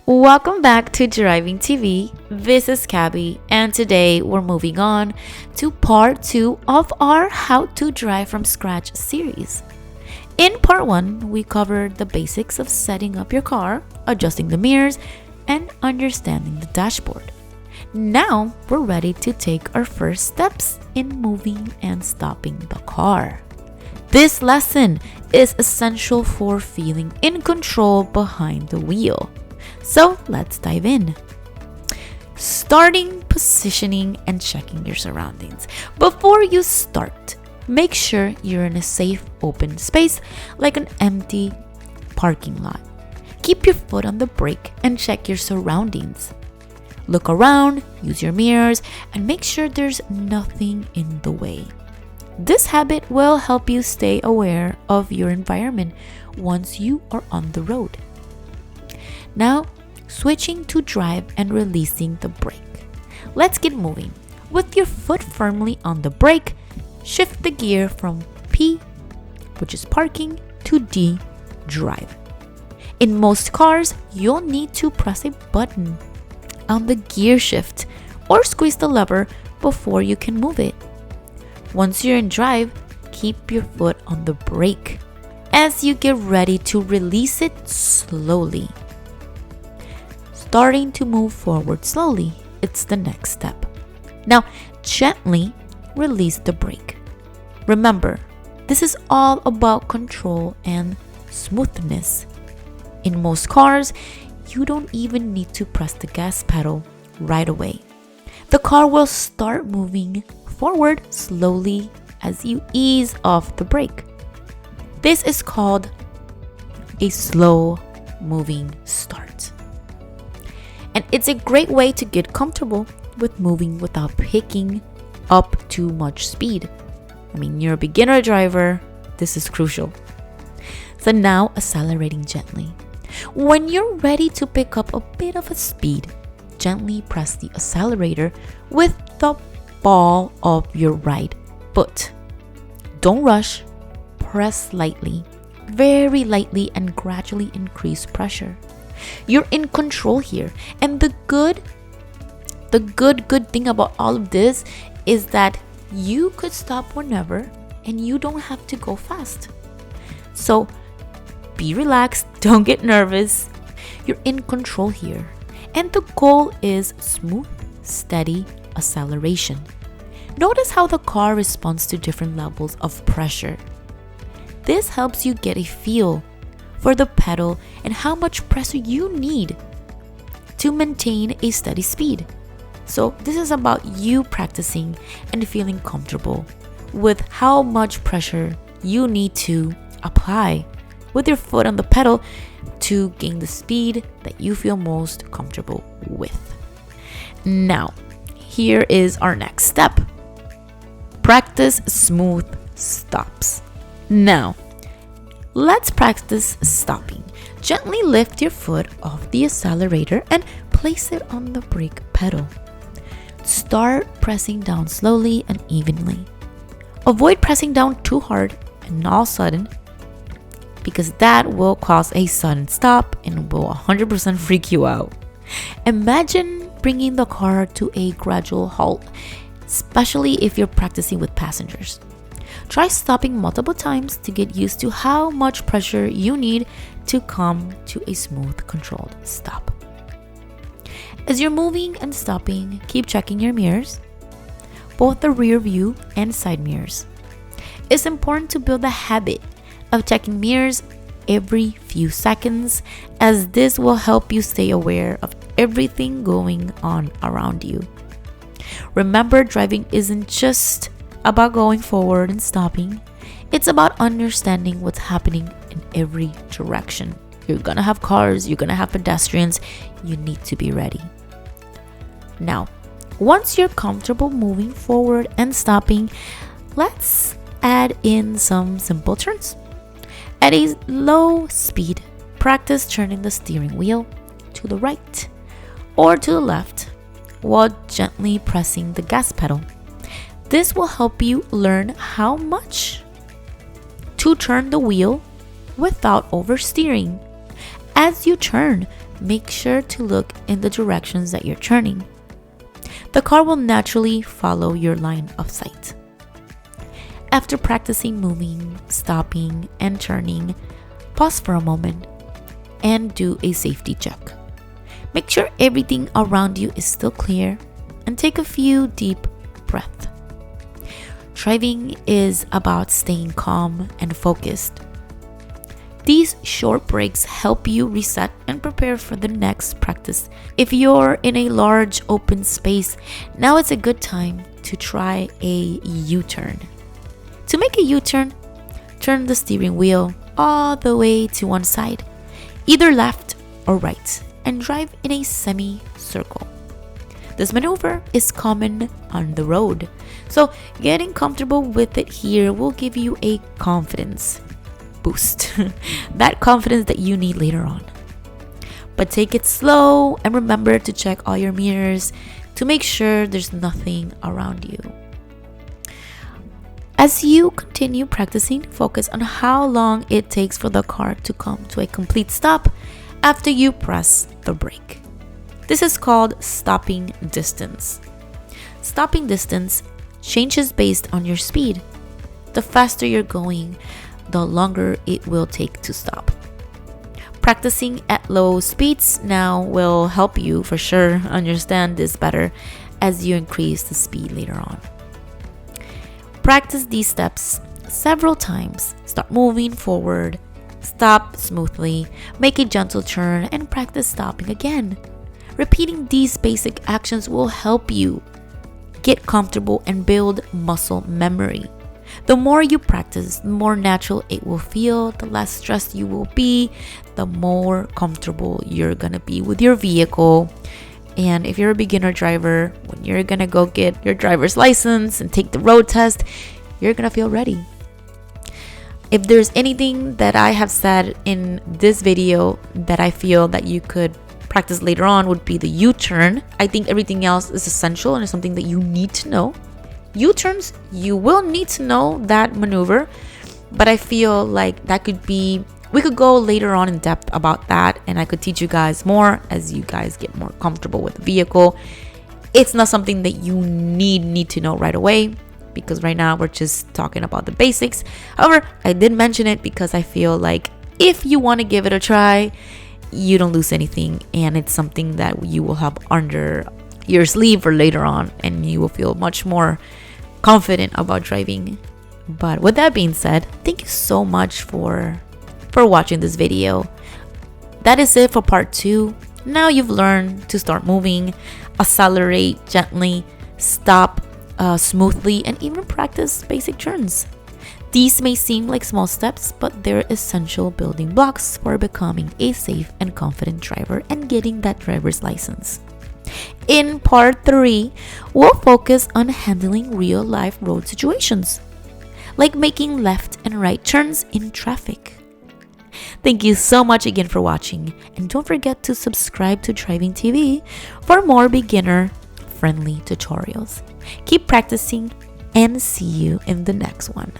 Welcome back to Driving TV. This is Cabby, and today we're moving on to part 2 of our How to Drive from Scratch series. In part 1, we covered the basics of setting up your car, adjusting the mirrors, and understanding the dashboard. Now we're ready to take our first steps in moving and stopping the car. This lesson is essential for feeling in control behind the wheel. So let's dive in. Starting, positioning, and checking your surroundings. Before you start, make sure you're in a safe, open space like an empty parking lot. Keep your foot on the brake and check your surroundings. Look around, use your mirrors, and make sure there's nothing in the way. This habit will help you stay aware of your environment once you are on the road. Now, switching to drive and releasing the brake. Let's get moving. With your foot firmly on the brake, shift the gear from P, which is parking, to D, drive. In most cars, you'll need to press a button on the gear shift or squeeze the lever before you can move it. Once you're in drive, keep your foot on the brake as you get ready to release it slowly. Starting to move forward slowly, it's the next step. Now, gently release the brake. Remember, this is all about control and smoothness. In most cars, you don't even need to press the gas pedal right away. The car will start moving forward slowly as you ease off the brake. This is called a slow moving start. And it's a great way to get comfortable with moving without picking up too much speed. You're a beginner driver, this is crucial. So now accelerating gently. When you're ready to pick up a bit of a speed, gently press the accelerator with the ball of your right foot. Don't rush, press lightly, very lightly, and gradually increase pressure. You're in control here, and the good thing about all of this is that you could stop whenever and you don't have to go fast. So be relaxed, don't get nervous. You're in control here, and the goal is smooth, steady acceleration. Notice how the car responds to different levels of pressure. This helps you get a feel for the pedal and how much pressure you need to maintain a steady speed. So this is about you practicing and feeling comfortable with how much pressure you need to apply with your foot on the pedal to gain the speed that you feel most comfortable with. Now, here is our next step. Practice smooth stops. Now, let's practice stopping. Gently lift your foot off the accelerator and place it on the brake pedal. Start pressing down slowly and evenly. Avoid pressing down too hard and all sudden, because that will cause a sudden stop and will 100% freak you out. Imagine bringing the car to a gradual halt, especially if you're practicing with passengers. Try stopping multiple times to get used to how much pressure you need to come to a smooth, controlled stop. As you're moving and stopping, keep checking your mirrors, both the rear view and side mirrors. It's important to build a habit of checking mirrors every few seconds, as this will help you stay aware of everything going on around you. Remember, driving isn't just about going forward and stopping. It's about understanding what's happening in every direction. You're gonna have cars, you're gonna have pedestrians. You need to be ready. Now, once you're comfortable moving forward and stopping, let's add in some simple turns. At a low speed, practice turning the steering wheel to the right or to the left while gently pressing the gas pedal. This will help you learn how much to turn the wheel without oversteering. As you turn, make sure to look in the directions that you're turning. The car will naturally follow your line of sight. After practicing moving, stopping, and turning, pause for a moment and do a safety check. Make sure everything around you is still clear and take a few deep breaths. Driving is about staying calm and focused. These short breaks help you reset and prepare for the next practice. If you're in a large open space, now it's a good time to try a U-turn. To make a U-turn, turn the steering wheel all the way to one side, either left or right, and drive in a semicircle. This maneuver is common on the road, so getting comfortable with it here will give you a confidence boost. That confidence that you need later on. But take it slow and remember to check all your mirrors to make sure there's nothing around you. As you continue practicing, focus on how long it takes for the car to come to a complete stop after you press the brake. This is called stopping distance. Stopping distance changes based on your speed. The faster you're going, the longer it will take to stop. Practicing at low speeds now will help you for sure understand this better as you increase the speed later on. Practice these steps several times. Start moving forward, stop smoothly, make a gentle turn, and practice stopping again. Repeating these basic actions will help you get comfortable and build muscle memory. The more you practice, the more natural it will feel, the less stressed you will be, the more comfortable you're gonna be with your vehicle. And if you're a beginner driver, when you're gonna go get your driver's license and take the road test, you're gonna feel ready. If there's anything that I have said in this video that I feel that you could practice later on, would be the U-turn. I think everything else is essential and is something that you need to know. U-turns, you will need to know that maneuver, but I feel like that could be, we could go later on in depth about that, and I could teach you guys more as you guys get more comfortable with the vehicle. It's not something that you need to know right away, because right now we're just talking about the basics. However, I did mention it because I feel like if you want to give it a try, you don't lose anything, and it's something that you will have under your sleeve for later on, and you will feel much more confident about driving. But with that being said, thank you so much for watching this video. That is it for part 2. Now you've learned to start moving, accelerate gently, stop smoothly, and even practice basic turns. These may seem like small steps, but they're essential building blocks for becoming a safe and confident driver and getting that driver's license. In part 3, we'll focus on handling real-life road situations, like making left and right turns in traffic. Thank you so much again for watching, and don't forget to subscribe to Driving TV for more beginner-friendly tutorials. Keep practicing, and see you in the next one.